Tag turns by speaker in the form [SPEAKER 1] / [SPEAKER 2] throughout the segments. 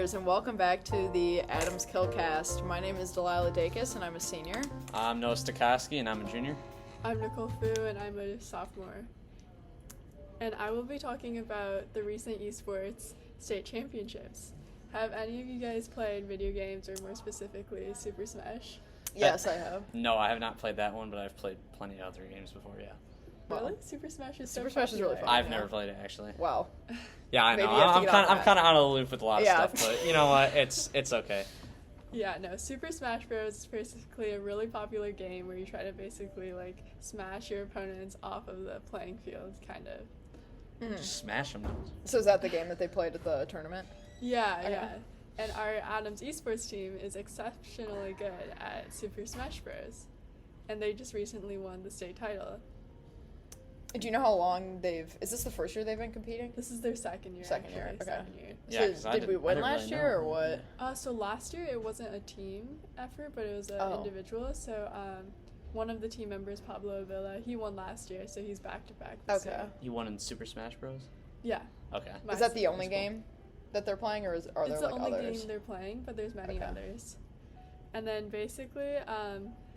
[SPEAKER 1] Cheerleaders, and welcome back to the Adams Killcast. My name is Delilah Dacus, and I'm a senior.
[SPEAKER 2] I'm Noah Stokowski, and I'm a junior.
[SPEAKER 3] I'm Nicole Fu, and I'm a sophomore. And I will be talking about the recent esports state championships. Have any of you guys played video games, or more specifically, Super Smash?
[SPEAKER 1] Yes, I have.
[SPEAKER 2] No, I have not played that one, but I've played plenty of other games before, yeah.
[SPEAKER 3] Really? Super Smash is so
[SPEAKER 1] Super Smash is really
[SPEAKER 3] popular.
[SPEAKER 1] fun.
[SPEAKER 2] I've never played it, actually.
[SPEAKER 1] Wow.
[SPEAKER 2] Yeah, I know.
[SPEAKER 1] Maybe you have to
[SPEAKER 2] I'm
[SPEAKER 1] get
[SPEAKER 2] kind
[SPEAKER 1] on
[SPEAKER 2] of I'm
[SPEAKER 1] that.
[SPEAKER 2] kind of out of the loop with a lot of
[SPEAKER 1] Yeah.
[SPEAKER 2] stuff, but you know what? It's okay.
[SPEAKER 3] Yeah, no, Super Smash Bros. Is basically a really popular game where you try to basically, like, smash your opponents off of the playing field, kind of.
[SPEAKER 2] Just smash them.
[SPEAKER 1] So is that the game that they played at the tournament?
[SPEAKER 3] Yeah,
[SPEAKER 1] Okay.
[SPEAKER 3] yeah. And our Adams esports team is exceptionally good at Super Smash Bros. And they just recently won the state title.
[SPEAKER 1] Do you know how long is this the first year they've been competing?
[SPEAKER 3] This is their second year.
[SPEAKER 1] Second year,
[SPEAKER 3] actually,
[SPEAKER 1] okay.
[SPEAKER 3] Second year.
[SPEAKER 2] Yeah, 'cause
[SPEAKER 1] So
[SPEAKER 2] I
[SPEAKER 1] did we
[SPEAKER 2] didn't- I
[SPEAKER 1] win
[SPEAKER 2] didn't
[SPEAKER 1] last
[SPEAKER 2] really
[SPEAKER 1] year,
[SPEAKER 2] know.
[SPEAKER 1] or what?
[SPEAKER 3] So last year it wasn't a team effort, but it was an
[SPEAKER 1] Oh.
[SPEAKER 3] individual. So one of the team members, Pablo Avila, he won last year, so he's back to back this
[SPEAKER 1] Okay.
[SPEAKER 3] year.
[SPEAKER 2] You won in Super Smash Bros?
[SPEAKER 3] Yeah.
[SPEAKER 2] Okay.
[SPEAKER 3] My
[SPEAKER 1] Is that the
[SPEAKER 3] team.
[SPEAKER 1] only game that they're playing, or are
[SPEAKER 3] It's
[SPEAKER 1] there
[SPEAKER 3] the
[SPEAKER 1] like
[SPEAKER 3] only
[SPEAKER 1] others?
[SPEAKER 3] game they're playing, but there's many
[SPEAKER 1] Okay.
[SPEAKER 3] others. And then basically,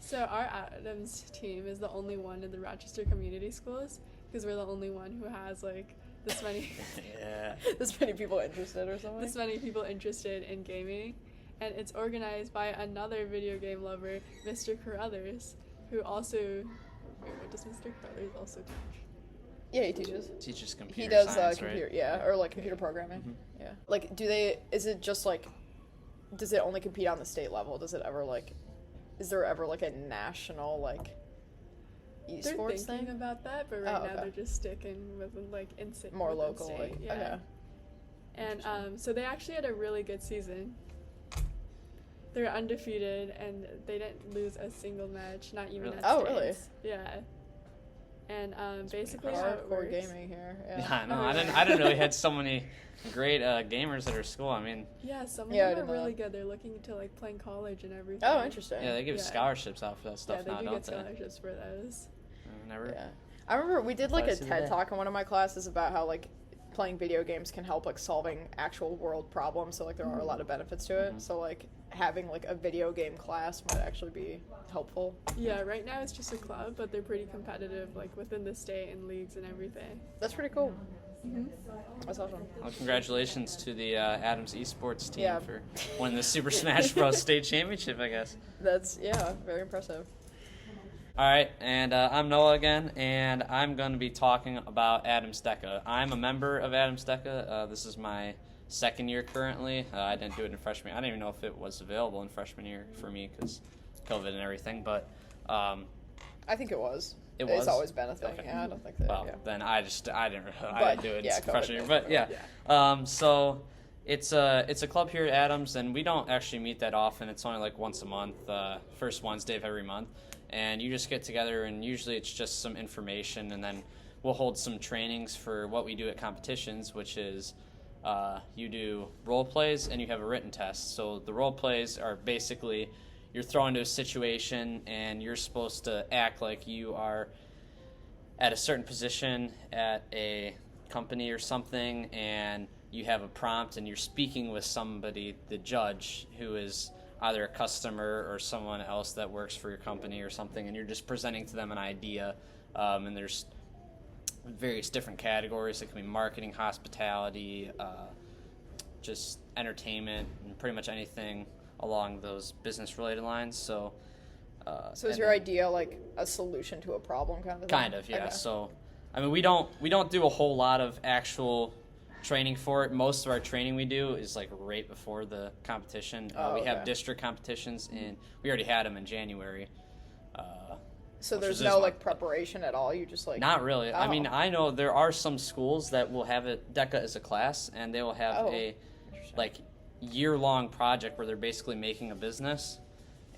[SPEAKER 3] so our Adams team is the only one in the Rochester Community Schools because we're the only one who has like this many
[SPEAKER 2] Yeah.
[SPEAKER 1] This many people interested or something?
[SPEAKER 3] this many people interested in gaming, and it's organized by another video game lover, Mr. Carruthers, who also wait, what does Mr. Carruthers also teach?
[SPEAKER 1] Yeah, he teaches.
[SPEAKER 2] Teaches computer
[SPEAKER 1] He does
[SPEAKER 2] science,
[SPEAKER 1] computer,
[SPEAKER 2] right?
[SPEAKER 1] yeah, or like computer programming.
[SPEAKER 2] Mhm.
[SPEAKER 1] Yeah. Like, is it just like, does it only compete on the state level? Does it ever like, is there ever like a national like
[SPEAKER 3] They're
[SPEAKER 1] esports
[SPEAKER 3] thinking
[SPEAKER 1] thing?
[SPEAKER 3] about that, but right
[SPEAKER 1] Oh,
[SPEAKER 3] now
[SPEAKER 1] okay.
[SPEAKER 3] they're just sticking with like instant
[SPEAKER 1] More local, like,
[SPEAKER 3] yeah.
[SPEAKER 1] okay.
[SPEAKER 3] And so they actually had a really good season. They're undefeated, and they didn't lose a single match, not even
[SPEAKER 2] Really?
[SPEAKER 3] at
[SPEAKER 1] Oh,
[SPEAKER 3] states.
[SPEAKER 1] really?
[SPEAKER 3] Yeah. And basically how it
[SPEAKER 1] Hardcore
[SPEAKER 3] works.
[SPEAKER 1] gaming here.
[SPEAKER 2] Yeah,
[SPEAKER 1] Yeah.
[SPEAKER 2] I know.
[SPEAKER 3] Oh,
[SPEAKER 2] I
[SPEAKER 3] yeah.
[SPEAKER 2] didn't really had so many great gamers at our school. I mean,
[SPEAKER 3] Yeah, some of
[SPEAKER 1] Yeah, I
[SPEAKER 3] them
[SPEAKER 1] didn't
[SPEAKER 3] are
[SPEAKER 1] know
[SPEAKER 3] really
[SPEAKER 1] that.
[SPEAKER 3] good. They're looking to like playing college and everything.
[SPEAKER 1] Oh, interesting.
[SPEAKER 2] yeah, they give
[SPEAKER 3] Yeah.
[SPEAKER 2] scholarships out for that stuff
[SPEAKER 3] Yeah, they
[SPEAKER 2] now,
[SPEAKER 3] do
[SPEAKER 2] don't
[SPEAKER 3] get
[SPEAKER 2] they?
[SPEAKER 3] scholarships for those.
[SPEAKER 2] Never.
[SPEAKER 1] Yeah. I remember we did like a
[SPEAKER 2] Class of the
[SPEAKER 1] TED
[SPEAKER 2] day.
[SPEAKER 1] talk in one of my classes about how like playing video games can help like solving actual world problems. So like there are a lot of benefits to it.
[SPEAKER 2] Mhm.
[SPEAKER 1] So like having like a video game class might actually be helpful.
[SPEAKER 3] Yeah, right now it's just a club, but they're pretty competitive, like within the state and leagues and everything.
[SPEAKER 1] That's pretty cool.
[SPEAKER 3] Mm-hmm.
[SPEAKER 1] That's awesome.
[SPEAKER 2] Well, congratulations to the Adams Esports team
[SPEAKER 1] Yeah.
[SPEAKER 2] for winning the Super Smash Bros. State Championship, I guess.
[SPEAKER 1] That's very impressive.
[SPEAKER 2] All right, and I'm Noah again, and I'm going to be talking about Adams DECA. I'm a member of Adams DECA. This is my second year currently. I didn't do it in freshman year. I didn't even know if it was available in freshman year for me because COVID and everything, but
[SPEAKER 1] I think it was.
[SPEAKER 2] It
[SPEAKER 1] It's
[SPEAKER 2] was?
[SPEAKER 1] always been a thing.
[SPEAKER 2] Okay.
[SPEAKER 1] Yeah, I don't think that.
[SPEAKER 2] well,
[SPEAKER 1] yeah.
[SPEAKER 2] then I didn't
[SPEAKER 1] But,
[SPEAKER 2] do it
[SPEAKER 1] yeah,
[SPEAKER 2] in
[SPEAKER 1] COVID
[SPEAKER 2] freshman year.
[SPEAKER 1] did.
[SPEAKER 2] But yeah, so it's a club here at Adams, and we don't actually meet that often. It's only like once a month, first Wednesday of every month. And you just get together, and usually it's just some information, and then we'll hold some trainings for what we do at competitions, which is you do role plays and you have a written test. So the role plays are basically you're thrown into a situation, and you're supposed to act like you are at a certain position at a company or something, and you have a prompt, and you're speaking with somebody, the judge, who is either a customer or someone else that works for your company or something, and you're just presenting to them an idea. And there's various different categories. It can be marketing, hospitality, just entertainment, and pretty much anything along those business-related lines. So
[SPEAKER 1] So is
[SPEAKER 2] and
[SPEAKER 1] your
[SPEAKER 2] then-
[SPEAKER 1] idea like a solution to a problem kind of thing?
[SPEAKER 2] Kind of, yeah.
[SPEAKER 1] Okay.
[SPEAKER 2] So, I mean, we don't do a whole lot of actual training for it. Most of our training we do is like right before the competition.
[SPEAKER 1] Oh,
[SPEAKER 2] we have
[SPEAKER 1] okay.
[SPEAKER 2] district competitions, and we already had them in January.
[SPEAKER 1] So
[SPEAKER 2] which
[SPEAKER 1] there's
[SPEAKER 2] is
[SPEAKER 1] no
[SPEAKER 2] this
[SPEAKER 1] like
[SPEAKER 2] month.
[SPEAKER 1] preparation at all. You just like
[SPEAKER 2] Not really. I mean,
[SPEAKER 1] Oh.
[SPEAKER 2] I know there are some schools that will have it DECA as a class, and they will have
[SPEAKER 1] Oh,
[SPEAKER 2] a
[SPEAKER 1] interesting.
[SPEAKER 2] like year-long project where they're basically making a business,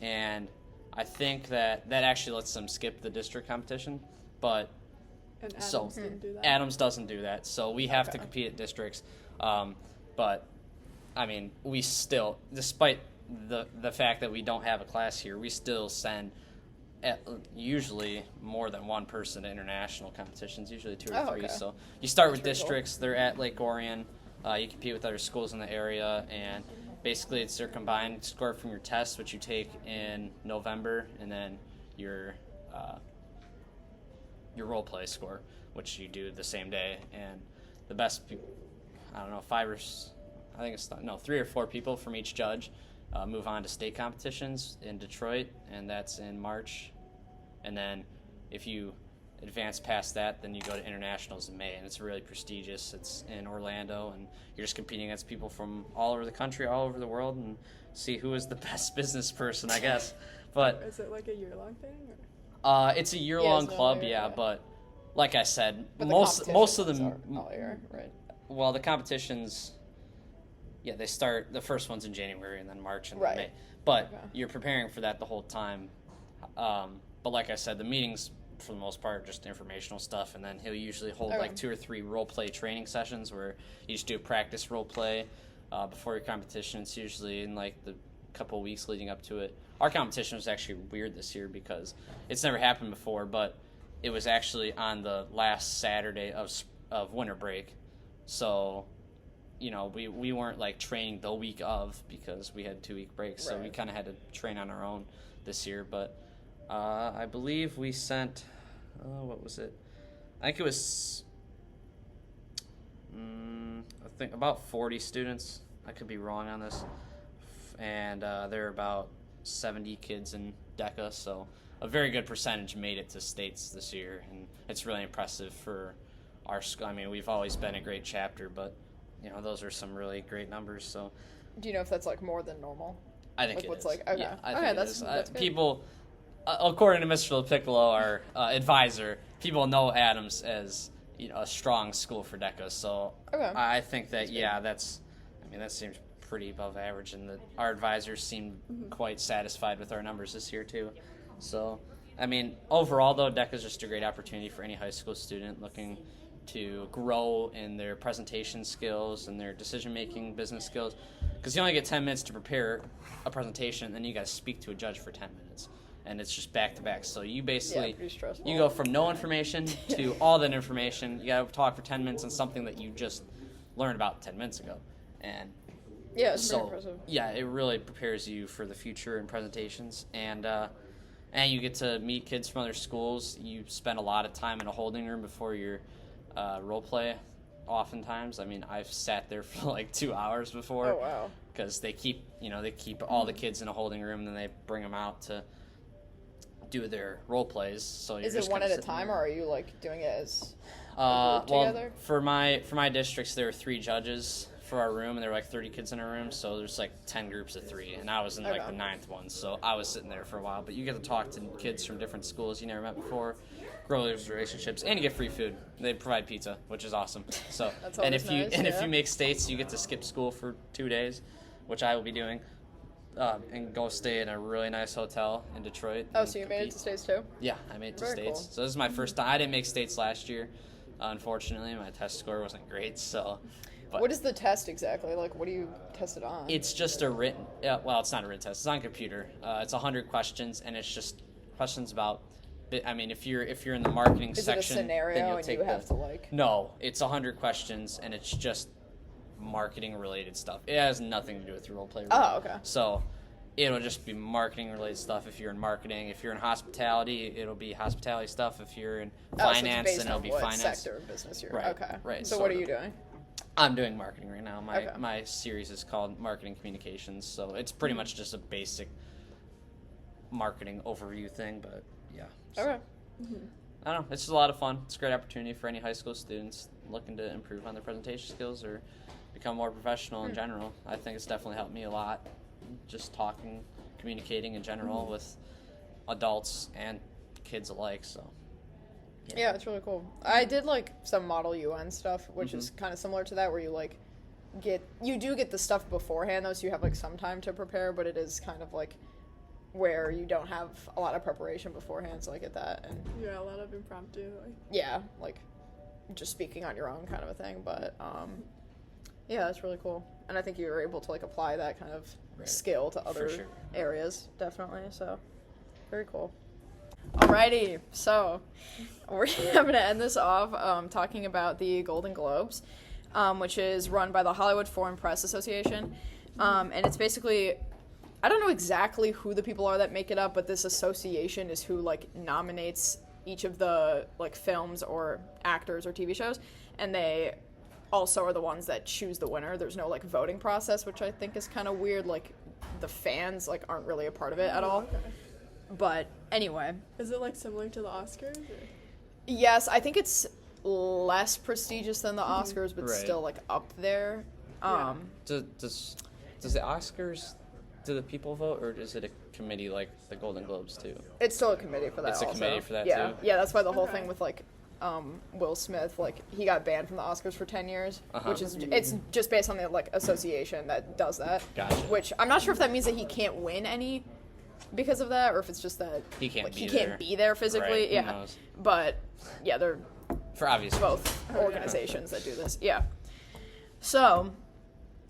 [SPEAKER 2] and I think that actually lets them skip the district competition, but
[SPEAKER 3] And Adams
[SPEAKER 2] So,
[SPEAKER 3] didn't do that.
[SPEAKER 2] Adams doesn't do that, so we have to
[SPEAKER 1] Okay.
[SPEAKER 2] compete at districts. But I mean, we still, despite the fact that we don't have a class here, we still send usually more than one person to international competitions, usually two or
[SPEAKER 1] Oh,
[SPEAKER 2] three.
[SPEAKER 1] okay.
[SPEAKER 2] So you start with
[SPEAKER 1] That's pretty cool.
[SPEAKER 2] districts. They're at Lake Orion. You compete with other schools in the area, and basically it's their combined score from your test, which you take in November, and then your role play score, which you do the same day. And the best, I don't know, three or four people from each judge move on to state competitions in Detroit, and that's in March. And then if you advance past that, then you go to internationals in May, and it's really prestigious. It's in Orlando, and you're just competing against people from all over the country, all over the world, and see who is the best business person, I guess. But
[SPEAKER 3] is it like a year-long thing?
[SPEAKER 2] it's a year-long club,
[SPEAKER 1] yeah.
[SPEAKER 2] But like I said,
[SPEAKER 1] But
[SPEAKER 2] most of them,
[SPEAKER 1] are all year, right?
[SPEAKER 2] well, the competitions, yeah, they start, the first one's in January and then March and then
[SPEAKER 1] Right.
[SPEAKER 2] May. But
[SPEAKER 1] Okay.
[SPEAKER 2] you're preparing for that the whole time. But like I said, the meetings, for the most part, are just informational stuff. And then he'll usually hold
[SPEAKER 1] Okay.
[SPEAKER 2] like 2 or 3 role play training sessions where you just do a practice role play before your competition. It's usually in like the couple of weeks leading up to it. Our competition was actually weird this year because it's never happened before, but it was actually on the last Saturday of winter break. So, we weren't like training the week of because we had 2-week breaks. So we
[SPEAKER 1] Right.
[SPEAKER 2] kind of had to train on our own this year. But I believe we sent, what was it? I think it was, I think about 40 students. I could be wrong on this. And there are about 70 kids in DECA, so a very good percentage made it to states this year, and it's really impressive for our school. I mean, we've always been a great chapter, but those are some really great numbers. So
[SPEAKER 1] Do you know if that's like more than normal?
[SPEAKER 2] I think
[SPEAKER 1] Like,
[SPEAKER 2] it
[SPEAKER 1] what's
[SPEAKER 2] is.
[SPEAKER 1] like- okay.
[SPEAKER 2] Yeah, I
[SPEAKER 1] Okay,
[SPEAKER 2] think it
[SPEAKER 1] that's-
[SPEAKER 2] is.
[SPEAKER 1] that's good.
[SPEAKER 2] People, according to Mr. LaPiccolo, our advisor, people know Adams as a strong school for DECA. So
[SPEAKER 1] Okay.
[SPEAKER 2] I think that that seems pretty above average, and our advisors seem quite satisfied with our numbers this year too. So, I mean, overall though, DECA is just a great opportunity for any high school student looking to grow in their presentation skills and their decision-making business skills, because you only get 10 minutes to prepare a presentation, and then you got to speak to a judge for 10 minutes, and it's just back-to-back. So you basically,
[SPEAKER 1] Yeah, pretty stressful.
[SPEAKER 2] you go from no information to all that information. You got to talk for 10 minutes on something that you just learned about 10 minutes ago. And
[SPEAKER 1] Yeah, it's pretty
[SPEAKER 2] so,
[SPEAKER 1] impressive.
[SPEAKER 2] yeah, it really prepares you for the future in presentations, and you get to meet kids from other schools. You spend a lot of time in a holding room before your role play. Oftentimes, I mean, I've sat there for like 2 hours before.
[SPEAKER 1] Oh, wow.
[SPEAKER 2] Because they keep all the kids in a holding room, and then they bring them out to do their role plays. So you're
[SPEAKER 1] Is
[SPEAKER 2] just
[SPEAKER 1] it one
[SPEAKER 2] kinda
[SPEAKER 1] at a
[SPEAKER 2] sitting
[SPEAKER 1] time,
[SPEAKER 2] there.
[SPEAKER 1] or are you like doing it as
[SPEAKER 2] Well,
[SPEAKER 1] together?
[SPEAKER 2] for my districts, there were 3 judges for our room, and there were like 30 kids in our room, so there's like 10 groups of 3, and I was in like
[SPEAKER 1] Okay.
[SPEAKER 2] the 9th one, so I was sitting there for a while. But you get to talk to kids from different schools you never met before, grow those relationships, and you get free food. They provide pizza, which is awesome. So
[SPEAKER 1] That's
[SPEAKER 2] and
[SPEAKER 1] always
[SPEAKER 2] if you
[SPEAKER 1] nice,
[SPEAKER 2] if
[SPEAKER 1] yeah.
[SPEAKER 2] you make states, you get to skip school for 2 days, which I will be doing. And go stay in a really nice hotel in Detroit.
[SPEAKER 1] Oh,
[SPEAKER 2] and
[SPEAKER 1] so you made it
[SPEAKER 2] compete.
[SPEAKER 1] to states too?
[SPEAKER 2] Yeah, I made it to
[SPEAKER 1] Very
[SPEAKER 2] states.
[SPEAKER 1] cool.
[SPEAKER 2] So this is my first time. I didn't make states last year. Unfortunately, my test score wasn't great. So, but
[SPEAKER 1] What is the test exactly? Like, what do you test it on?
[SPEAKER 2] it's just a written. Well, it's not a written test. It's on computer. It's 100 questions, and it's just questions about. I mean, if you're in the marketing
[SPEAKER 1] Is it a
[SPEAKER 2] section, then
[SPEAKER 1] scenario
[SPEAKER 2] you'll
[SPEAKER 1] and
[SPEAKER 2] take
[SPEAKER 1] you have to like?
[SPEAKER 2] No, it's 100 questions, and it's just marketing related stuff. It has nothing to do with your role play.
[SPEAKER 1] Oh, okay.
[SPEAKER 2] So it'll just be marketing related stuff if you're in marketing. If you're in hospitality, it'll be hospitality stuff. If you're in finance,
[SPEAKER 1] so it's based
[SPEAKER 2] then it'll
[SPEAKER 1] on
[SPEAKER 2] be
[SPEAKER 1] what
[SPEAKER 2] finance.
[SPEAKER 1] sector of business you're
[SPEAKER 2] Right,
[SPEAKER 1] Okay.
[SPEAKER 2] right,
[SPEAKER 1] So what are
[SPEAKER 2] sort
[SPEAKER 1] you
[SPEAKER 2] of.
[SPEAKER 1] doing?
[SPEAKER 2] I'm doing marketing right now.
[SPEAKER 1] Okay.
[SPEAKER 2] My series is called Marketing Communications, so it's pretty much just a basic marketing overview thing. But yeah, so,
[SPEAKER 1] Okay.
[SPEAKER 2] I don't know. It's just a lot of fun. It's a great opportunity for any high school students looking to improve on their presentation skills or become more professional in general. I think it's definitely helped me a lot, just talking, communicating in general with adults and kids alike. So
[SPEAKER 1] Yeah, it's really cool. I did like some Model UN stuff, which is
[SPEAKER 2] Mm-hmm.
[SPEAKER 1] kind of similar to that, where you like you do get the stuff beforehand though, so you have like some time to prepare, but it is kind of like where you don't have a lot of preparation beforehand, so I get that. And
[SPEAKER 3] Yeah, a lot of impromptu. Like,
[SPEAKER 1] yeah, like just speaking on your own kind of a thing, but yeah, that's really cool. And I think you were able to like apply that kind of
[SPEAKER 2] Right.
[SPEAKER 1] skill to other
[SPEAKER 2] sure.
[SPEAKER 1] areas, definitely. So very cool. Alrighty, so we're going to end this off talking about the Golden Globes. which is run by the Hollywood Foreign Press Association. And it's basically, I don't know exactly who the people are that make it up, but this association is who like nominates each of the like films or actors or TV shows, and they also are the ones that choose the winner. There's no like voting process, which I think is kind of weird. Like the fans like aren't really a part of it at all.
[SPEAKER 3] Okay.
[SPEAKER 1] But anyway,
[SPEAKER 3] Is it like similar to the Oscars? Or?
[SPEAKER 1] yes, I think it's less prestigious than the Oscars, but
[SPEAKER 2] Right.
[SPEAKER 1] still like up there.
[SPEAKER 3] Yeah.
[SPEAKER 2] Does the Oscars, do the people vote, or is it a committee like the Golden Globes too?
[SPEAKER 1] It's still a committee for that.
[SPEAKER 2] It's a
[SPEAKER 1] also.
[SPEAKER 2] committee for that,
[SPEAKER 1] yeah.
[SPEAKER 2] too?
[SPEAKER 1] Yeah, that's why the whole
[SPEAKER 3] Okay.
[SPEAKER 1] thing with like Will Smith, like he got banned from the Oscars for 10 years,
[SPEAKER 2] Uh-huh.
[SPEAKER 1] which is it's just based on the like association that does that.
[SPEAKER 2] Gotcha.
[SPEAKER 1] Which I'm not sure if that means that he can't win any because of that, or if it's just that
[SPEAKER 2] He can't
[SPEAKER 1] like,
[SPEAKER 2] be
[SPEAKER 1] he
[SPEAKER 2] there.
[SPEAKER 1] can't be there physically.
[SPEAKER 2] Right, who
[SPEAKER 1] Yeah,
[SPEAKER 2] knows?
[SPEAKER 1] but yeah, they're
[SPEAKER 2] For obvious reasons.
[SPEAKER 1] both organizations that do this. Yeah. So,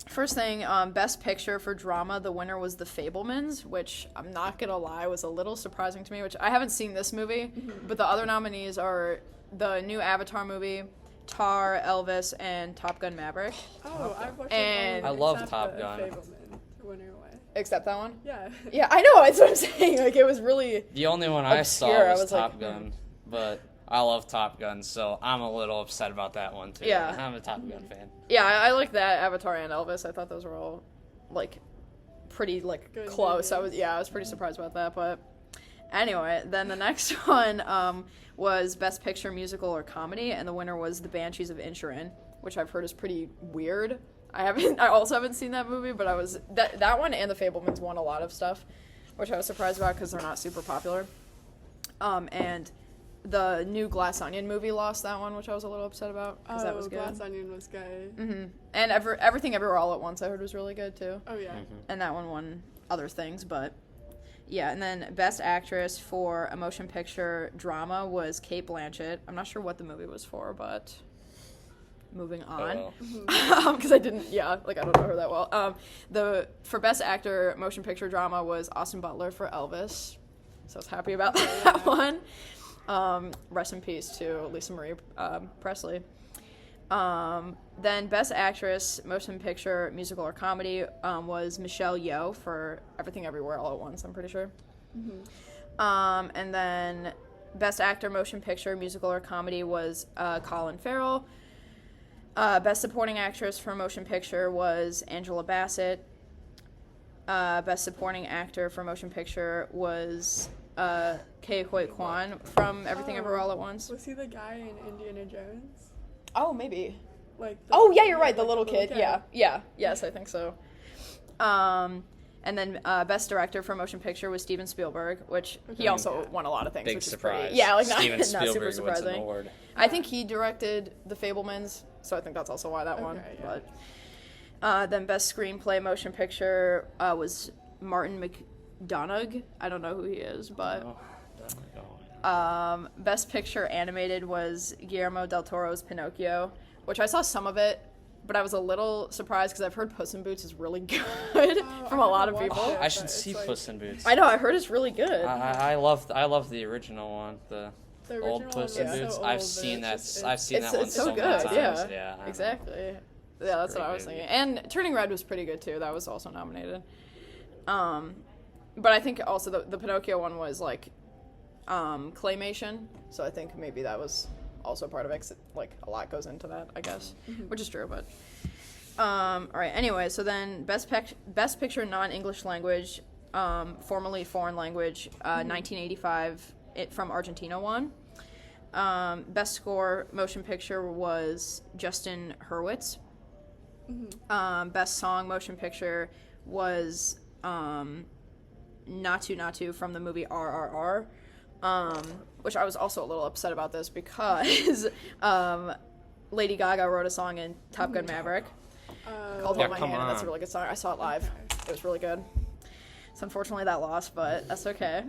[SPEAKER 1] first thing, Best Picture for Drama, the winner was The Fabelmans, which I'm not gonna lie was a little surprising to me. Which I haven't seen this movie, but the other nominees are the new Avatar movie, Tar, Elvis, and Top Gun Maverick.
[SPEAKER 3] Oh, I've watched
[SPEAKER 1] And-
[SPEAKER 3] them all
[SPEAKER 2] I love
[SPEAKER 3] except
[SPEAKER 2] Top
[SPEAKER 3] the
[SPEAKER 2] Gun.
[SPEAKER 3] Fableman, the winner away.
[SPEAKER 1] Except that one.
[SPEAKER 3] Yeah.
[SPEAKER 1] Yeah, I know. That's what I'm saying. Like it was really.
[SPEAKER 2] The only one I
[SPEAKER 1] Obscure,
[SPEAKER 2] saw
[SPEAKER 1] I
[SPEAKER 2] was
[SPEAKER 1] was like,
[SPEAKER 2] Top Gun, but I love Top Gun, so I'm a little upset about that one too.
[SPEAKER 1] Yeah.
[SPEAKER 2] I'm a Top Gun fan.
[SPEAKER 1] Yeah, I like that Avatar and Elvis. I thought those were all like pretty like
[SPEAKER 3] Good
[SPEAKER 1] close. I
[SPEAKER 3] movies.
[SPEAKER 1] was pretty surprised about that. But anyway, then the next one was Best Picture Musical or Comedy, and the winner was The Banshees of Inisherin, which I've heard is pretty weird. I also haven't seen that movie, but I was that one and The Fabelmans won a lot of stuff, which I was surprised about because they're not super popular. And the new Glass Onion movie lost that one, which I was a little upset about because that was good.
[SPEAKER 3] Glass Onion was good.
[SPEAKER 1] And Everything Everywhere All at Once I heard was really good too.
[SPEAKER 3] Oh, yeah.
[SPEAKER 1] And that one won other things, but yeah. And then Best Actress for a Motion Picture Drama was Cate Blanchett. I'm not sure what the movie was for, but moving on.
[SPEAKER 2] well.
[SPEAKER 1] Because I don't know her that well. For Best Actor Motion Picture Drama was Austin Butler for Elvis, so I was happy about that one. Rest in peace to Lisa Marie Presley. Then Best Actress Motion Picture Musical or Comedy was Michelle Yeoh for Everything Everywhere All at Once, I'm pretty sure. And then Best Actor Motion Picture Musical or Comedy was Colin Farrell. Best Supporting Actress for Motion Picture was Angela Bassett. Best Supporting Actor for Motion Picture was Ke Huy Quan from Everything Everywhere All at Once.
[SPEAKER 3] Was he the guy in Indiana Jones?
[SPEAKER 1] Oh, maybe.
[SPEAKER 3] Like.
[SPEAKER 1] Oh, yeah, you're right. The little kid. Yeah. Yes, I think so. And then Best Director for Motion Picture was Steven Spielberg, which he also won a lot of things.
[SPEAKER 2] Big
[SPEAKER 1] which
[SPEAKER 2] surprise.
[SPEAKER 1] Is pretty, yeah, like
[SPEAKER 2] Steven
[SPEAKER 1] not super
[SPEAKER 2] Spielberg wins an
[SPEAKER 1] surprising.
[SPEAKER 2] award.
[SPEAKER 1] I think he directed The Fabelmans, so I think that's also why that won.
[SPEAKER 3] Okay, yeah.
[SPEAKER 1] But then Best Screenplay Motion Picture was Martin McDonagh. I don't know who he is, but
[SPEAKER 2] Oh, definitely going.
[SPEAKER 1] Best Picture Animated was Guillermo del Toro's Pinocchio, which I saw some of it, but I was a little surprised because I've heard Puss in Boots is really good from a lot of
[SPEAKER 3] haven't
[SPEAKER 1] people.
[SPEAKER 3] watched
[SPEAKER 2] I
[SPEAKER 3] but
[SPEAKER 2] should
[SPEAKER 3] it's
[SPEAKER 2] see
[SPEAKER 3] like-
[SPEAKER 2] Puss in Boots.
[SPEAKER 1] I know, I heard it's really good.
[SPEAKER 2] I love the original one, the
[SPEAKER 3] The
[SPEAKER 2] old
[SPEAKER 3] original
[SPEAKER 2] Puss
[SPEAKER 3] one
[SPEAKER 2] in
[SPEAKER 3] was
[SPEAKER 2] Boots.
[SPEAKER 3] so
[SPEAKER 2] I've
[SPEAKER 3] old,
[SPEAKER 2] seen
[SPEAKER 3] but
[SPEAKER 2] that.
[SPEAKER 3] it's just-
[SPEAKER 2] I've seen
[SPEAKER 1] it's
[SPEAKER 2] that one
[SPEAKER 1] it's so
[SPEAKER 2] so
[SPEAKER 1] good,
[SPEAKER 2] many times.
[SPEAKER 1] yeah.
[SPEAKER 2] Yeah, I know.
[SPEAKER 1] Exactly. Yeah, that's what I was
[SPEAKER 2] Great
[SPEAKER 1] thinking. And Turning Red was pretty good too. That was also nominated. But I think also the Pinocchio one was like claymation, so I think maybe that was also part of it. 'Cause, like a lot goes into that, I guess, which is true. But all right. Anyway, so then Best Picture Non-English Language, formerly foreign language, 1985. It from Argentina won. Best Score Motion Picture was Justin Hurwitz. Best Song Motion Picture was Natu Natu from the movie RRR, which I was also a little upset about this because Lady Gaga wrote a song in Top Gun Maverick called
[SPEAKER 2] Yeah,
[SPEAKER 1] Hold My
[SPEAKER 2] come
[SPEAKER 1] Hand, and that's a
[SPEAKER 2] on.
[SPEAKER 1] really good song. I saw it live. It was really good. So unfortunately that lost, but that's okay.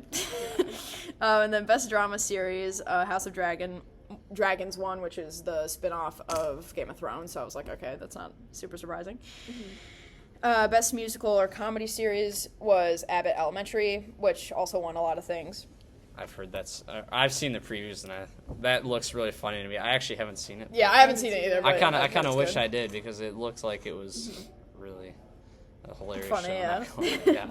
[SPEAKER 1] And then Best Drama Series, House of Dragons won, which is the spin-off of Game of Thrones, so I was like, okay, that's not super surprising. Best Musical or Comedy Series was Abbott Elementary, which also won a lot of things.
[SPEAKER 2] I've heard I've seen the previews and that looks really funny to me. I actually haven't seen it.
[SPEAKER 1] Yeah, I haven't seen it either.
[SPEAKER 2] I
[SPEAKER 1] but
[SPEAKER 2] kind of
[SPEAKER 1] it's
[SPEAKER 2] wish
[SPEAKER 1] good.
[SPEAKER 2] I did because it looked like it was really a hilarious
[SPEAKER 1] Funny,
[SPEAKER 2] show.
[SPEAKER 1] yeah.
[SPEAKER 2] Not gonna lie. Yeah.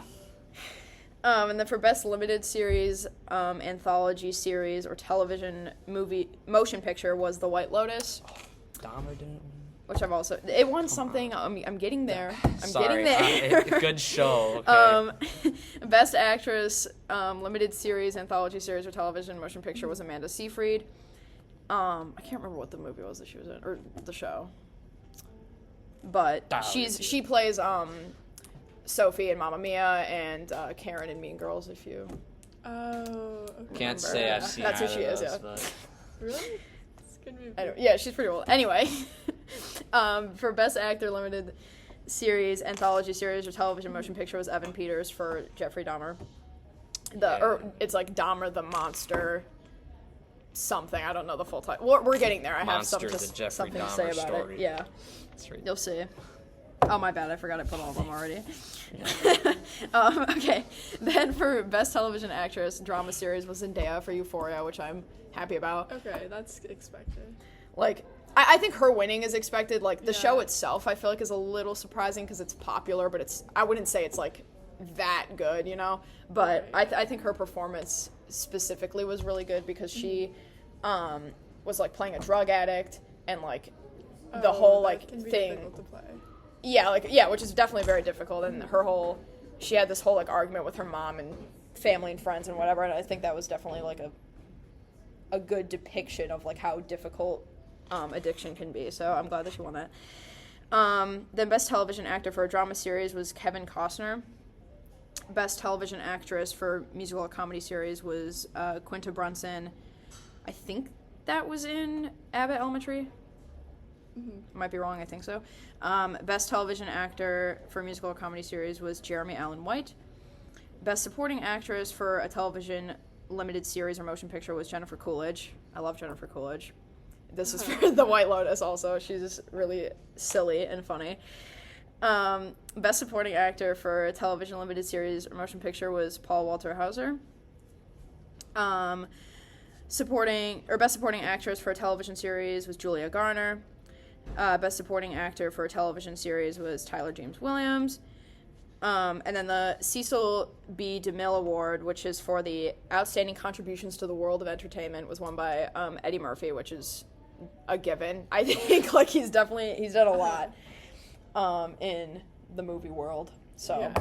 [SPEAKER 1] And then for best limited series, anthology series, or television movie motion picture was The White Lotus,
[SPEAKER 2] Dahmer didn't.
[SPEAKER 1] which it won something. I'm getting there.
[SPEAKER 2] Sorry,
[SPEAKER 1] getting there.
[SPEAKER 2] good show. Okay.
[SPEAKER 1] Best actress, limited series, anthology series, or television motion picture was Amanda Seyfried. I can't remember what the movie was that she was in, or the show. But she plays Sophie in Mamma Mia and Karen in Mean Girls. If you
[SPEAKER 3] Oh, okay.
[SPEAKER 2] Can't say I've seen
[SPEAKER 1] That's who
[SPEAKER 2] either
[SPEAKER 1] she
[SPEAKER 2] of
[SPEAKER 1] is,
[SPEAKER 2] those,
[SPEAKER 1] yeah.
[SPEAKER 2] but
[SPEAKER 3] Really? It's a good movie.
[SPEAKER 1] yeah, she's pretty old. Anyway, for best actor, limited series, anthology series, or television motion picture was Evan Peters for Jeffrey Dahmer. It's like Dahmer the Monster. Something, I don't know the full title. We're getting there. I have
[SPEAKER 2] Monster, the
[SPEAKER 1] something
[SPEAKER 2] Jeffrey
[SPEAKER 1] to say
[SPEAKER 2] Dahmer
[SPEAKER 1] about
[SPEAKER 2] story.
[SPEAKER 1] it. Yeah,
[SPEAKER 2] That's right.
[SPEAKER 1] you'll see. Oh, my bad. I forgot I put all of them already. Okay. Then for best television actress, drama series was Zendaya for Euphoria, which I'm happy about.
[SPEAKER 3] Okay, that's expected.
[SPEAKER 1] Like, I think her winning is expected. Like, the show
[SPEAKER 3] Yeah.
[SPEAKER 1] itself, I feel like, is a little surprising because it's popular, but I wouldn't say it's, like, that good, you know? But I think her performance specifically was really good because she was, like, playing a drug addict and, like, the whole,
[SPEAKER 3] that
[SPEAKER 1] like,
[SPEAKER 3] can be
[SPEAKER 1] thing.
[SPEAKER 3] difficult to play.
[SPEAKER 1] Yeah, which is definitely very difficult. And she had this whole, like, argument with her mom and family and friends and whatever, and I think that was definitely, like, a good depiction of, like, how difficult addiction can be. So I'm glad that she won that. Then best television actor for a drama series was Kevin Costner. Best television actress for musical or comedy series was Quinta Brunson. I think that was in Abbott Elementary. Might be wrong, I think so. Best television actor for a musical or comedy series was Jeremy Allen White. Best supporting actress for a television limited series or motion picture was Jennifer Coolidge. I love Jennifer Coolidge. This is for The White Lotus also. She's really silly and funny. Best supporting actor for a television limited series or motion picture was Paul Walter Hauser. Best supporting actress for a television series was Julia Garner. Best supporting actor for a television series was Tyler James Williams. And then the Cecil B. DeMille Award, which is for the outstanding contributions to the world of entertainment, was won by Eddie Murphy, which is a given. I think like he's done a lot in the movie world. So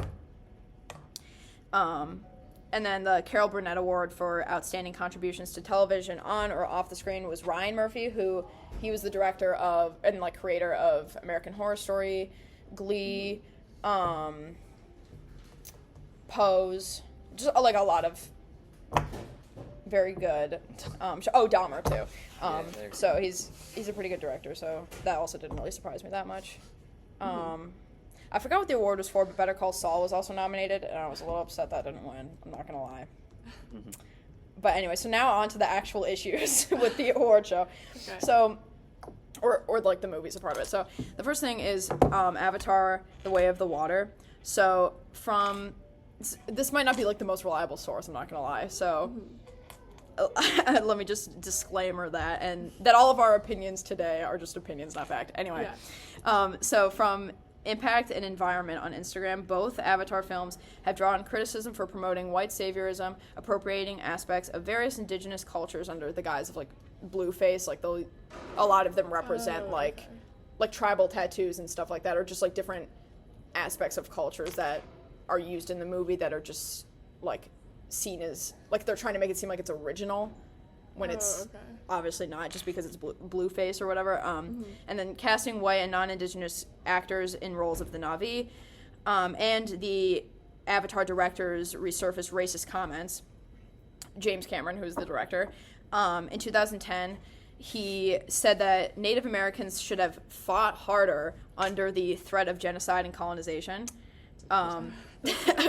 [SPEAKER 1] and then the Carol Burnett Award for outstanding contributions to television on or off the screen was Ryan Murphy, who he was the director of and like creator of American Horror Story, Glee, Pose, just like a lot of very good. Dahmer too. So he's a pretty good director. So that also didn't really surprise me that much. I forgot what the award was for, but Better Call Saul was also nominated, and I was a little upset that didn't win. I'm not gonna lie. But anyway, so now on to the actual issues with the award show.
[SPEAKER 3] Okay.
[SPEAKER 1] So, or like the movies are part of it. So the first thing is Avatar: The Way of the Water. So this might not be like the most reliable source. I'm not gonna lie. So. Let me just disclaimer that, and that all of our opinions today are just opinions, not fact. Anyway, so from Impact and Environment on Instagram, both Avatar films have drawn criticism for promoting white saviorism, appropriating aspects of various indigenous cultures under the guise of like blueface. Like a lot of them represent like tribal tattoos and stuff like that, or just like different aspects of cultures that are used in the movie that are just like seen as like they're trying to make it seem like it's original when it's obviously not, just because it's blueface or whatever. And then casting white and non-indigenous actors in roles of the Na'vi, and the Avatar directors resurfaced racist comments. James Cameron, who's the director, in 2010, he said that Native Americans should have fought harder under the threat of genocide and colonization.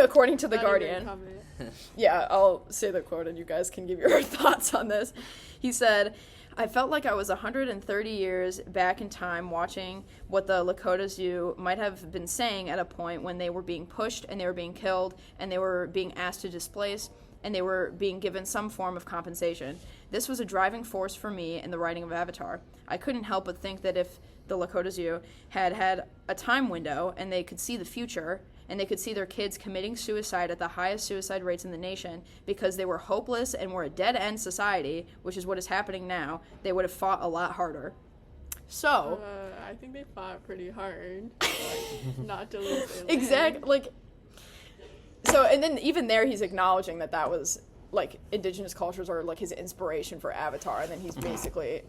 [SPEAKER 1] According to The Guardian. Yeah, I'll say the quote and you guys can give your thoughts on this. He said, "I felt like I was 130 years back in time watching what the Lakota Sioux might have been saying at a point when they were being pushed and they were being killed and they were being asked to displace and they were being given some form of compensation. This was a driving force for me in the writing of Avatar. I couldn't help but think that if the Lakota Zoo had a time window and they could see the future, and they could see their kids committing suicide at the highest suicide rates in the nation because they were hopeless and were a dead-end society, which is what is happening now, they would have fought a lot harder. So...
[SPEAKER 3] I think they fought pretty hard, not to lose their land.
[SPEAKER 1] Exactly. Like, so, and then even there, he's acknowledging that was, like, indigenous cultures are, like, his inspiration for Avatar, and then he's basically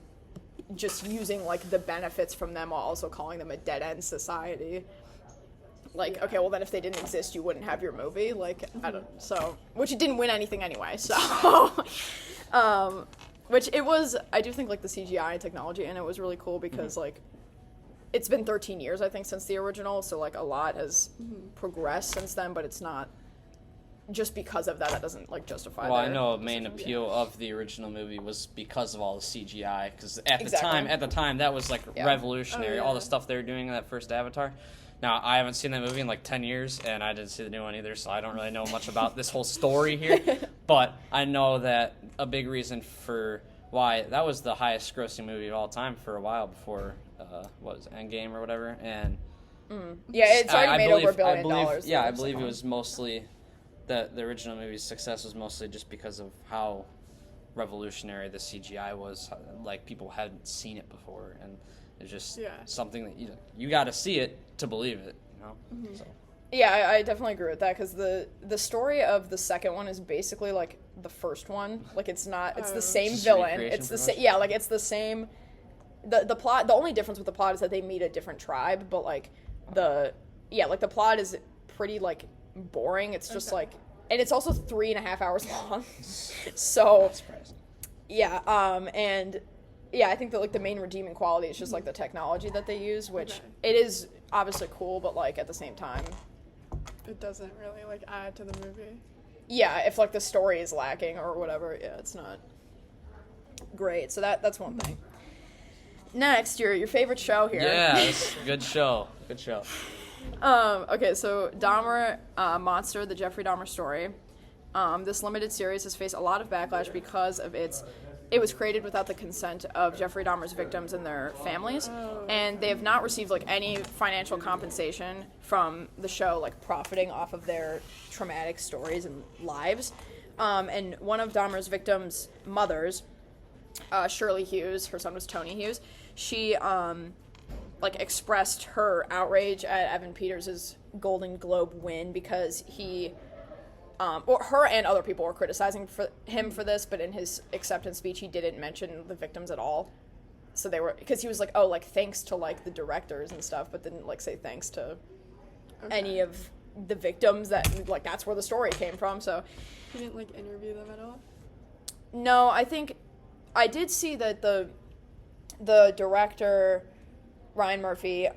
[SPEAKER 1] just using, like, the benefits from them while also calling them a dead-end society. Like, okay, well, then if they didn't exist, you wouldn't have your movie. Like, I don't... So... Which it didn't win anything anyway, so... which it was... I do think, like, the CGI and technology in it was really cool because, like... It's been 13 years, I think, since the original, so, like, a lot has progressed since then, but it's not... Just because of that, that doesn't, like, justify
[SPEAKER 2] Well, I
[SPEAKER 1] their
[SPEAKER 2] know a main
[SPEAKER 1] decision.
[SPEAKER 2] appeal of the original movie was because of all the CGI, because at
[SPEAKER 1] Exactly.
[SPEAKER 2] the time, that was, like,
[SPEAKER 1] Yeah.
[SPEAKER 2] revolutionary,
[SPEAKER 3] Oh,
[SPEAKER 2] all
[SPEAKER 3] yeah.
[SPEAKER 2] the stuff they were doing in that first Avatar. Now, I haven't seen that movie in like 10 years, and I didn't see the new one either, so I don't really know much about this whole story here. But I know that a big reason for why that was the highest grossing movie of all time for a while before, what was it, Endgame or whatever. And
[SPEAKER 1] Yeah, it's already made over $1 billion.
[SPEAKER 2] Yeah, I
[SPEAKER 1] so-
[SPEAKER 2] believe it was mostly, the original movie's success was mostly just because of how revolutionary the CGI was. Like, people hadn't seen it before, and it's just something that you got to see it to believe it, you know? So.
[SPEAKER 1] Yeah, I definitely agree with that because the story of the second one is basically like the first one. Like it's not, it's the same
[SPEAKER 2] Just
[SPEAKER 1] villain.
[SPEAKER 2] recreation
[SPEAKER 1] It's the
[SPEAKER 2] pretty
[SPEAKER 1] same. Yeah, like it's the same. The plot. The only difference with the plot is that they meet a different tribe, but like the plot is pretty like boring. It's just like, and it's also 3.5 hours long. So and. Yeah, I think that like the main redeeming quality is just like the technology that they use, which it is obviously cool, but like at the same time,
[SPEAKER 3] It doesn't really, like, add to the movie.
[SPEAKER 1] yeah, if like the story is lacking or whatever, yeah, it's not great. So that's one thing. Next, your favorite show here.
[SPEAKER 2] Yeah, it's a good show. Good show.
[SPEAKER 1] Okay, so Dahmer Monster, the Jeffrey Dahmer story. This limited series has faced a lot of backlash because of it was created without the consent of Jeffrey Dahmer's victims and their families, and they have not received like any financial compensation from the show, like profiting off of their traumatic stories and lives. And one of Dahmer's victims' mothers, Shirley Hughes, her son was Tony Hughes, she like expressed her outrage at Evan Peters' Golden Globe win because he or her and other people were criticizing him for this, but in his acceptance speech he didn't mention the victims at all. So they were, because he was like, oh, like thanks to like the directors and stuff, but didn't like say thanks to any of the victims that like that's where the story came from. So
[SPEAKER 3] He didn't, like, interview them at all?
[SPEAKER 1] no, I think I did see that the director Ryan Murphy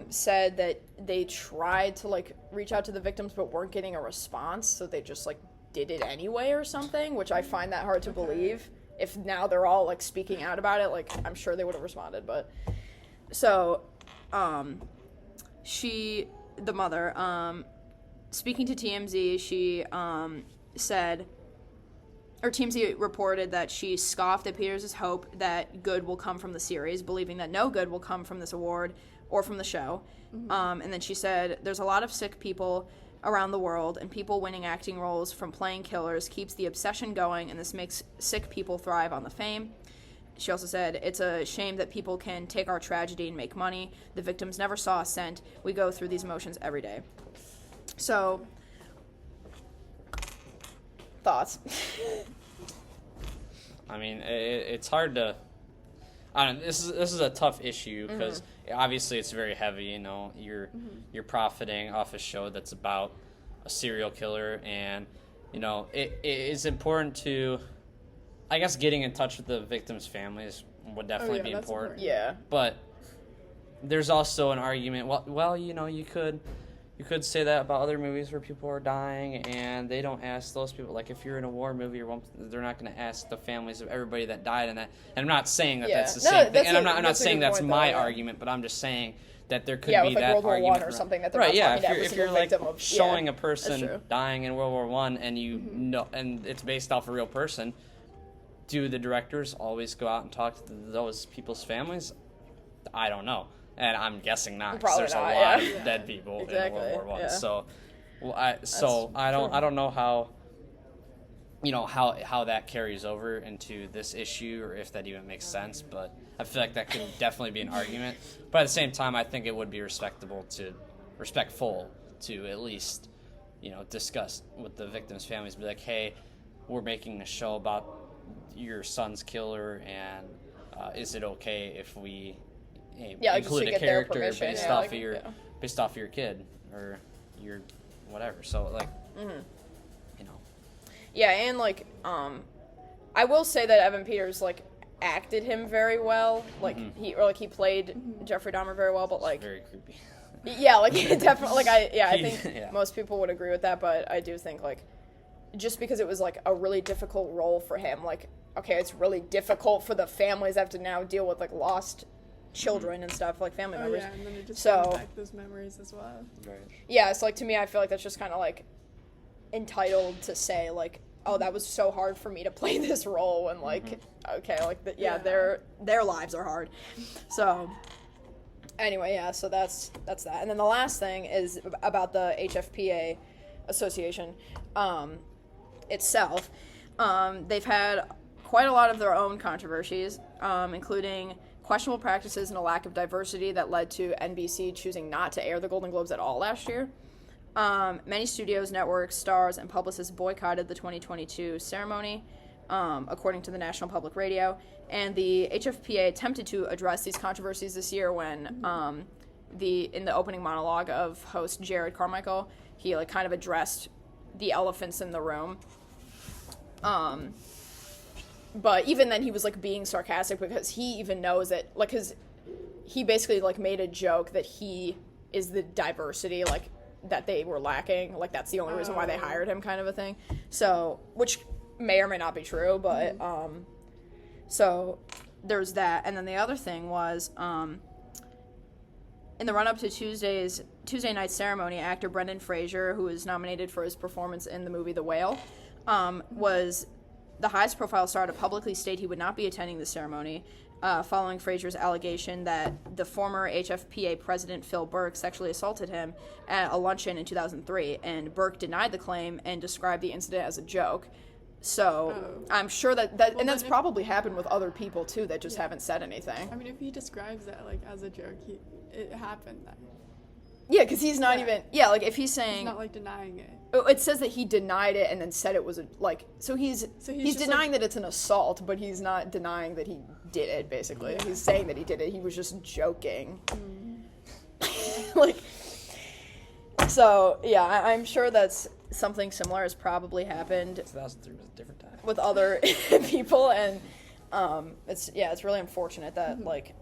[SPEAKER 1] said that they tried to like reach out to the victims but weren't getting a response, so they just like did it anyway or something, which I find that hard to believe. If now they're all like speaking out about it, like I'm sure they would have responded. But so the mother, speaking to TMZ, she said, or TMZ reported that she scoffed at Peters' hope that good will come from the series, believing that no good will come from this award or from the show. And then she said, there's a lot of sick people around the world, and people winning acting roles from playing killers keeps the obsession going, and this makes sick people thrive on the fame. She also said, it's a shame that people can take our tragedy and make money. The victims never saw a cent. We go through these emotions every day. So, thoughts?
[SPEAKER 2] I mean, it's hard to. I don't. This is a tough issue because obviously it's very heavy. You know, you're profiting off a show that's about a serial killer, and you know it is important to. I guess getting in touch with the victims' families would definitely be
[SPEAKER 3] that's
[SPEAKER 2] important.
[SPEAKER 1] Yeah.
[SPEAKER 2] But there's also an argument. Well, you know, you could you could say that about other movies where people are dying and they don't ask those people. Like if you're in a war movie, they're not going to ask the families of everybody that died in that. And I'm not saying that that's the same thing. And I'm not saying that's my argument, but I'm just saying that there could be
[SPEAKER 1] with, like,
[SPEAKER 2] that
[SPEAKER 1] World War
[SPEAKER 2] argument
[SPEAKER 1] I or something that they're
[SPEAKER 2] right.
[SPEAKER 1] not
[SPEAKER 2] Yeah,
[SPEAKER 1] talking to every
[SPEAKER 2] if you're
[SPEAKER 1] single
[SPEAKER 2] like
[SPEAKER 1] victim of,
[SPEAKER 2] showing a
[SPEAKER 1] that's
[SPEAKER 2] person
[SPEAKER 1] true.
[SPEAKER 2] dying in World War One and you know, and it's based off a real person, do the directors always go out and talk to those people's families? I don't know. And I'm guessing not, because there's
[SPEAKER 1] Probably
[SPEAKER 2] a
[SPEAKER 1] not,
[SPEAKER 2] lot
[SPEAKER 1] yeah.
[SPEAKER 2] of dead people in
[SPEAKER 1] Exactly,
[SPEAKER 2] World War One.
[SPEAKER 1] yeah.
[SPEAKER 2] So,
[SPEAKER 1] true.
[SPEAKER 2] I don't know how, you know, how that carries over into this issue, or if that even makes sense. But I feel like that could definitely be an argument. But at the same time, I think it would be respectful to at least, you know, discuss with the victims' families. Be like, hey, we're making a show about your son's killer, and is it okay if we include a character based off of your kid or your whatever? So like, you know.
[SPEAKER 1] Yeah, and like, I will say that Evan Peters like acted him very well. Like he played Jeffrey Dahmer very well, but like
[SPEAKER 2] It's very creepy.
[SPEAKER 1] yeah, like definitely like I think
[SPEAKER 2] Yeah.
[SPEAKER 1] most people would agree with that, but I do think like just because it was like a really difficult role for him, like okay, it's really difficult for the families that have to now deal with like lost children and stuff, like family
[SPEAKER 3] Oh
[SPEAKER 1] members.
[SPEAKER 3] yeah, and then it just
[SPEAKER 1] So-
[SPEAKER 3] brings back those memories as well.
[SPEAKER 2] Right.
[SPEAKER 1] Yeah, so like to me, I feel like that's just kind of like entitled to say like, oh, that was so hard for me to play this role, and like, okay, like
[SPEAKER 3] Yeah.
[SPEAKER 1] their lives are hard. So anyway, yeah, so that's that. And then the last thing is about the HFPA association itself. They've had quite a lot of their own controversies, including questionable practices and a lack of diversity that led to NBC choosing not to air the Golden Globes at all last year. Many studios, networks, stars, and publicists boycotted the 2022 ceremony, according to the National Public Radio. And the HFPA attempted to address these controversies this year when, in the opening monologue of host Jared Carmichael, he like kind of addressed the elephants in the room. But even then, he was like being sarcastic because he even knows that, like, because he basically like made a joke that he is the diversity like that they were lacking. Like that's the only reason why they hired him, kind of a thing. So, which may or may not be true, but so there's that. And then the other thing was in the run-up to Tuesday night's ceremony, actor Brendan Fraser, who was nominated for his performance in the movie The Whale, was the highest profile star to publicly state he would not be attending the ceremony, following Fraser's allegation that the former HFPA president Phil Burke sexually assaulted him at a luncheon in 2003, and Burke denied the claim and described the incident as a joke. So I'm sure that and that's probably happened with other people too that just haven't said anything.
[SPEAKER 3] I mean, if he describes that like as a joke, it happened then.
[SPEAKER 1] Yeah, because he's not even like if he's saying
[SPEAKER 3] He's not like denying it.
[SPEAKER 1] it says that he denied it and then said it was he's
[SPEAKER 3] just,
[SPEAKER 1] denying that it's an assault, but he's not denying that he did it. Basically, he's saying that he did it. He was just joking. So yeah, I'm sure that's something similar has probably happened
[SPEAKER 2] 2003 was a different time.
[SPEAKER 1] with other people, and it's really unfortunate that like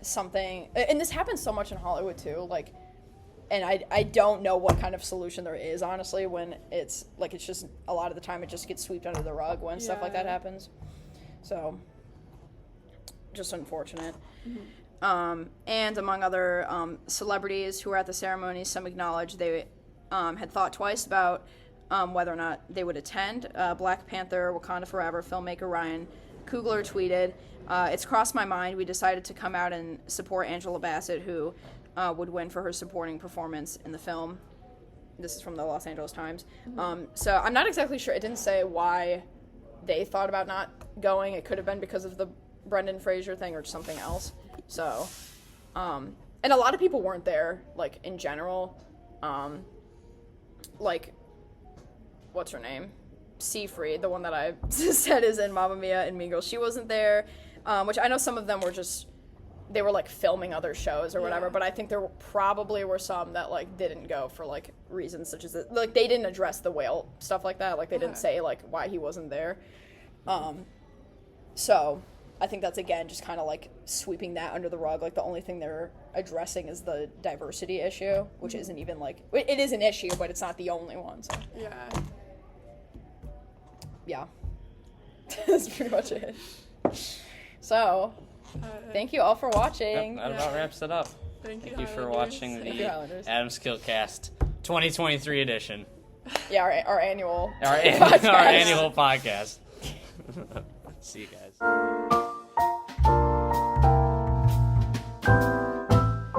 [SPEAKER 1] something, and this happens so much in Hollywood too, like. And I don't know what kind of solution there is, honestly, when it's just a lot of the time it just gets swept under the rug when stuff like that happens. So, just unfortunate. And among other celebrities who were at the ceremony, some acknowledged they had thought twice about whether or not they would attend. Black Panther, Wakanda Forever filmmaker Ryan Coogler tweeted, "It's crossed my mind. We decided to come out and support Angela Bassett, who would win for her supporting performance in the film." This is from the Los Angeles Times. So I'm not exactly sure. It didn't say why they thought about not going. It could have been because of the Brendan Fraser thing or something else. So, and a lot of people weren't there, like, in general. Like, what's her name? Seafried, the one that I said is in Mamma Mia and Mean Girls. She wasn't there, which I know some of them were they were like filming other shows or whatever, but I think there probably were some that like didn't go for like reasons such as like they didn't address the whale stuff like that. Like they didn't say like why he wasn't there. So I think that's, again, just kind of, like, sweeping that under the rug. Like, the only thing they're addressing is the diversity issue, which isn't even, like... It is an issue, but it's not the only one, so... Yeah. That's pretty much it. So, thank you all for watching.
[SPEAKER 2] That about wraps it up.
[SPEAKER 3] Thank you
[SPEAKER 2] for
[SPEAKER 3] Highlanders.
[SPEAKER 2] watching
[SPEAKER 1] Thank you,
[SPEAKER 2] the
[SPEAKER 1] Highlanders.
[SPEAKER 2] Adams Killcast 2023 edition.
[SPEAKER 1] Yeah, our annual
[SPEAKER 2] Our
[SPEAKER 1] podcast.
[SPEAKER 2] annual podcast. See you guys.